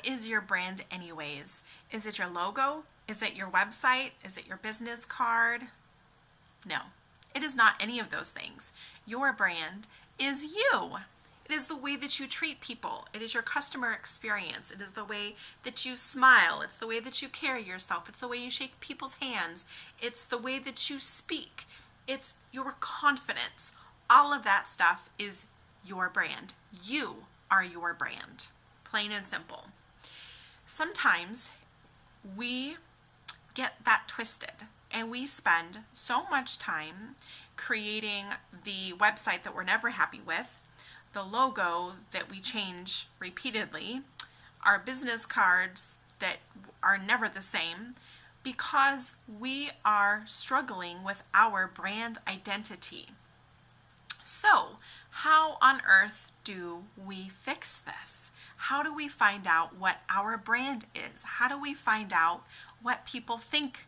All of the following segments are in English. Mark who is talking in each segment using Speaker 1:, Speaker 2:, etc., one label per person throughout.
Speaker 1: is your brand anyways? Is it your logo? Is it your website? Is it your business card? No, it is not any of those things. Your brand is you. It is the way that you treat people. It is your customer experience. It is the way that you smile. It's the way that you carry yourself. It's the way you shake people's hands. It's the way that you speak. It's your confidence. All of that stuff is your brand. You are your brand. Plain and simple. Sometimes we get that twisted and we spend so much time creating the website that we're never happy with, the logo that we change repeatedly, our business cards that are never the same, because we are struggling with our brand identity. So, how on earth do we fix this? How do we find out what our brand is? How do we find out what people think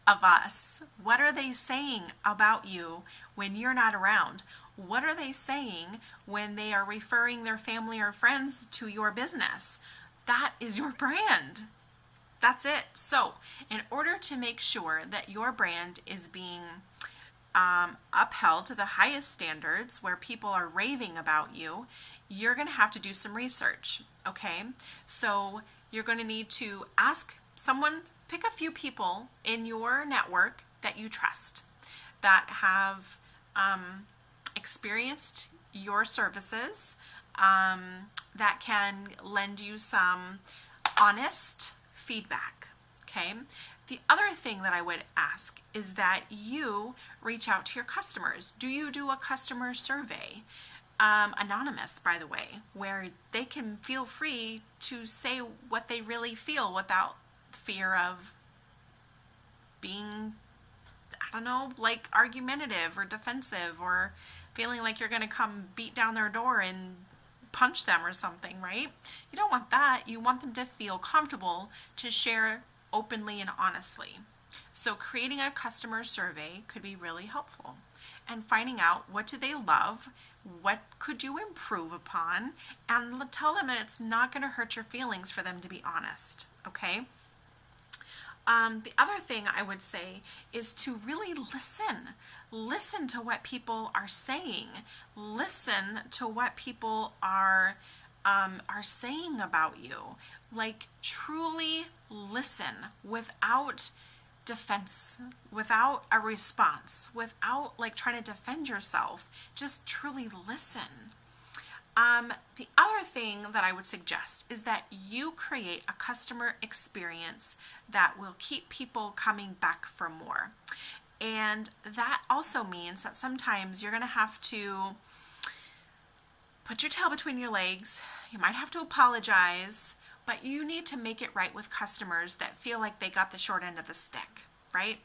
Speaker 1: of us? What are they saying about you when you're not around? What are they saying when they are referring their family or friends to your business? That is your brand. That's it. So, in order to make sure that your brand is being upheld to the highest standards where people are raving about you, you're going to have to do some research, okay? So, you're going to need to ask someone, pick a few people in your network that you trust, that have experienced your services, that can lend you some honest feedback, okay? The other thing that I would ask is that you reach out to your customers. Do you do a customer survey? Anonymous, by the way, where they can feel free to say what they really feel without fear of being, I don't know, like argumentative or defensive or feeling like you're going to come beat down their door and punch them or something, right? You don't want that. You want them to feel comfortable to share openly and honestly. So creating a customer survey could be really helpful, and finding out what do they love, what could you improve upon, and tell them that it's not going to hurt your feelings for them to be honest, okay? The other thing I would say is to really listen. Listen to what people are saying. Listen to what people are saying about you. Like, truly listen without defense, without a response, without like trying to defend yourself. Just truly listen. The other thing that I would suggest is that you create a customer experience that will keep people coming back for more. And that also means that sometimes you're going to have to put your tail between your legs. You might have to apologize, but you need to make it right with customers that feel like they got the short end of the stick, right?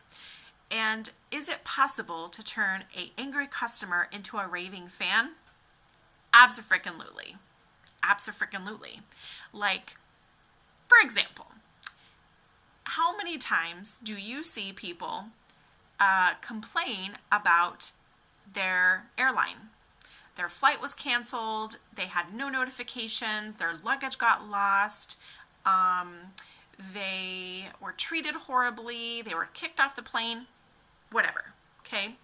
Speaker 1: And is it possible to turn an angry customer into a raving fan? Abso-freaking-lutely. Abso-freaking-lutely. Like, for example, how many times do you see people complain about their airline? Their flight was canceled, they had no notifications, their luggage got lost, they were treated horribly, they were kicked off the plane, whatever, okay?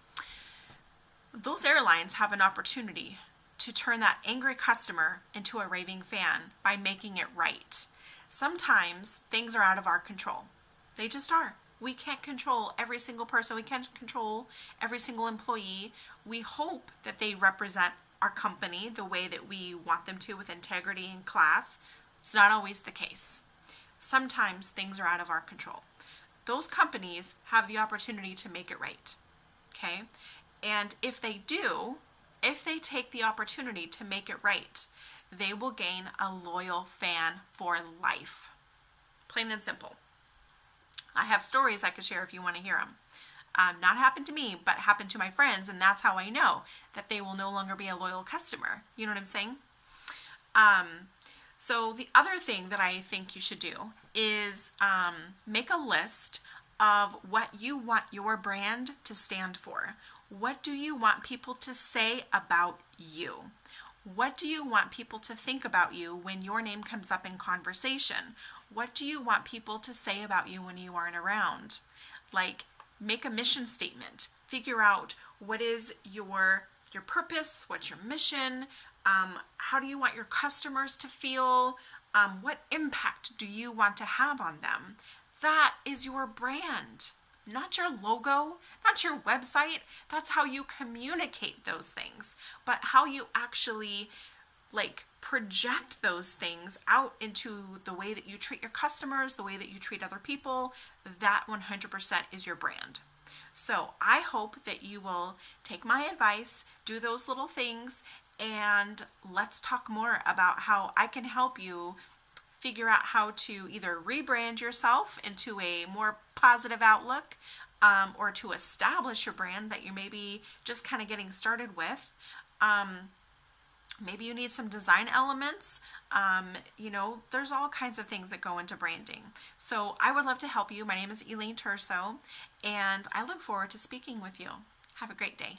Speaker 1: Those airlines have an opportunity to turn that angry customer into a raving fan by making it right. Sometimes things are out of our control. They just are. We can't control every single person. We can't control every single employee. We hope that they represent our company the way that we want them to, with integrity and class. It's not always the case. Sometimes things are out of our control. Those companies have the opportunity to make it right, okay? And if they do, if they take the opportunity to make it right, they will gain a loyal fan for life. Plain and simple. I have stories I could share if you want to hear them. Not happened to me, but happened to my friends, and that's how I know that they will no longer be a loyal customer. You know what I'm saying? So the other thing that I think you should do is make a list of what you want your brand to stand for. What do you want people to say about you? What do you want people to think about you when your name comes up in conversation? What do you want people to say about you when you aren't around? Like, make a mission statement. Figure out what is your purpose, what's your mission, how do you want your customers to feel, what impact do you want to have on them? That is your brand, not your logo, not your website. That's how you communicate those things, but how you actually like project those things out into the way that you treat your customers, the way that you treat other people. That 100% is your brand. So I hope that you will take my advice, do those little things, and let's talk more about how I can help you figure out how to either rebrand yourself into a more positive outlook, or to establish your brand that you may be just kind of getting started with. Maybe you need some design elements. There's all kinds of things that go into branding. So I would love to help you. My name is Elaine Turso, and I look forward to speaking with you. Have a great day.